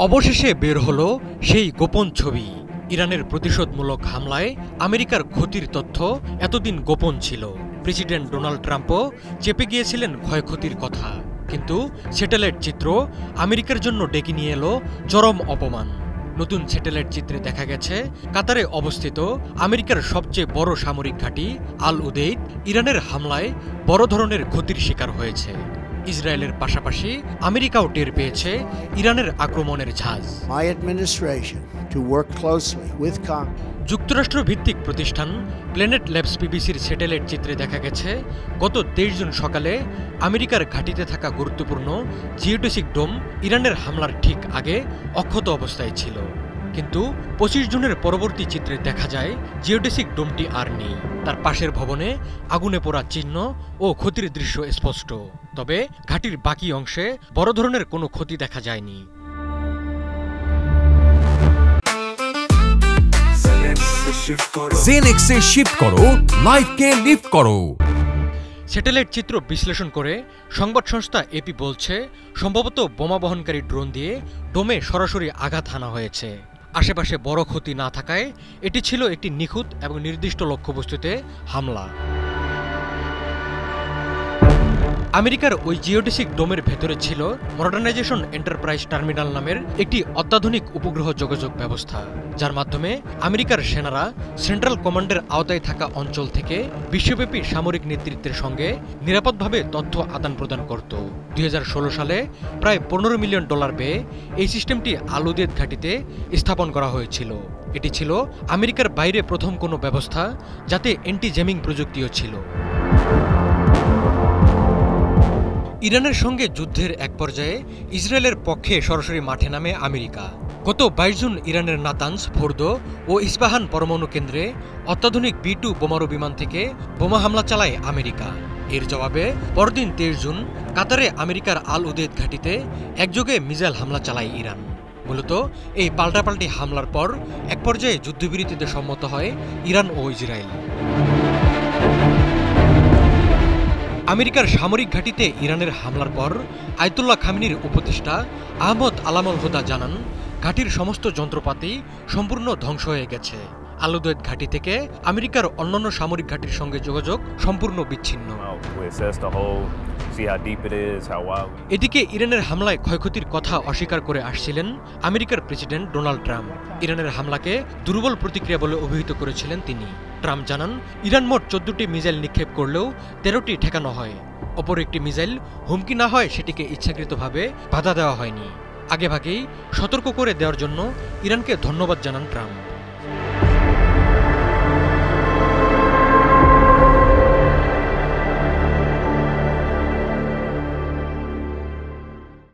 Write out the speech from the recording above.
অবশেষে বের হলো সেই গোপন ছবি। ইরানের প্রতিশোধমূলক হামলায় আমেরিকার ক্ষতির তথ্য এতদিন গোপন ছিল। প্রেসিডেন্ট ডোনাল্ড ট্রাম্পও চেপে গিয়েছিলেন ক্ষয়ক্ষতির কথা, কিন্তু স্যাটেলাইট চিত্র আমেরিকার জন্য ডেকে নিয়ে এলো চরম অপমান। নতুন স্যাটেলাইট চিত্রে দেখা গেছে কাতারে অবস্থিত আমেরিকার সবচেয়ে বড় সামরিক ঘাঁটি আল উদেইদ ইরানের হামলায় বড় ধরনের ক্ষতির শিকার হয়েছে। ইসরায়েলের পাশাপাশি আমেরিকাও টের পেয়েছে ইরানের আক্রমণের ঝাঁজ। যুক্তরাষ্ট্র ভিত্তিক প্রতিষ্ঠান প্ল্যানেট ল্যাবস পিবিসির স্যাটেলাইট চিত্রে দেখা গেছে গত 23 জুন সকালে আমেরিকার ঘাঁটিতে থাকা গুরুত্বপূর্ণ জিওডেসিক ডোম ইরানের হামলার ঠিক আগে অক্ষত অবস্থায় ছিল। কিন্তু 25 জুনের পরবর্তী চিত্রে দেখা যায় জিওডেসিক ডোমটি আর নেই। তার পাশের ভবনে আগুনে পোড়া চিহ্ন ও ক্ষতির দৃশ্য স্পষ্ট, তবে ঘাঁটির বাকি অংশে বড় ধরনের কোনো ক্ষতি দেখা যায়নি। জেনেক্সে শিফট করো, লাইফকে লিফট করো। স্যাটেলাইট চিত্র বিশ্লেষণ করে সংবাদ সংস্থা এপি বলছে, সম্ভবত বোমা বহনকারী ড্রোন দিয়ে ডোমে সরাসরি আঘাত হানা হয়েছে। আশেপাশে বড় ক্ষতি না থাকায় এটি ছিল একটি নিখুঁত এবং নির্দিষ্ট লক্ষ্যবস্তুতে হামলা। আমেরিকার ওই জিওডেসিক ডোমের ভেতরে ছিল মডার্নাইজেশন এন্টারপ্রাইজ টার্মিনাল নামের একটি অত্যাধুনিক উপগ্রহ যোগাযোগ ব্যবস্থা, যার মাধ্যমে আমেরিকার সেনারা সেন্ট্রাল কমান্ডের আওতায় থাকা অঞ্চল থেকে বিশ্বব্যাপী সামরিক নেতৃত্বের সঙ্গে নিরাপদভাবে তথ্য আদান প্রদান করত। 2016 সালে প্রায় $15 মিলিয়ন ব্যয়ে এই সিস্টেমটি আল উদেইদ ঘাঁটিতে স্থাপন করা হয়েছিল। এটি ছিল আমেরিকার বাইরে প্রথম কোনো ব্যবস্থা যাতে অ্যান্টি জ্যামিং প্রযুক্তিও ছিল। ইরানের সঙ্গে যুদ্ধের এক পর্যায়ে ইসরায়েলের পক্ষে সরাসরি মাঠে নামে আমেরিকা। গত 22 জুন ইরানের নাতানজ, ফোর্দো ও ইস্পাহান পরমাণু কেন্দ্রে অত্যাধুনিক B-2 বোমারু বিমান থেকে বোমা হামলা চালায় আমেরিকা। এর জবাবে পরদিন 23 জুন কাতারে আমেরিকার আল উদেইদ ঘাঁটিতে একযোগে মিসাইল হামলা চালায় ইরান। মূলত এই পাল্টাপাল্টি হামলার পর এক পর্যায়ে যুদ্ধবিরতিতে সম্মত হয় ইরান ও ইসরায়েল। আমেরিকার সামরিক ঘাঁটিতে ইরানের হামলার পর আয়াতুল্লাহ খামেনির উপদেষ্টা আহমদ আলামল হুদা জানান, ঘাঁটির সমস্ত যন্ত্রপাতি সম্পূর্ণ ধ্বংস হয়ে গেছে। আল উদেইদ ঘাঁটি থেকে আমেরিকার অন্যান্য সামরিক ঘাঁটির সঙ্গে যোগাযোগ সম্পূর্ণ বিচ্ছিন্ন। এদিকে ইরানের হামলায় ক্ষয়ক্ষতির কথা অস্বীকার করে আসছিলেন আমেরিকার প্রেসিডেন্ট ডোনাল্ড ট্রাম্প। ইরানের হামলাকে দুর্বল প্রতিক্রিয়া বলে অভিহিত করেছিলেন তিনি। ট্রাম্প জানান, ইরান মোট 14টি মিসাইল নিক্ষেপ করলেও 13টি ঠেকানো হয়। অপর একটি মিসাইল হুমকি না হয় সেটিকে ইচ্ছাকৃতভাবে বাধা দেওয়া হয়নি। আগেভাগেই সতর্ক করে দেওয়ার জন্য ইরানকে ধন্যবাদ জানান ট্রাম্প।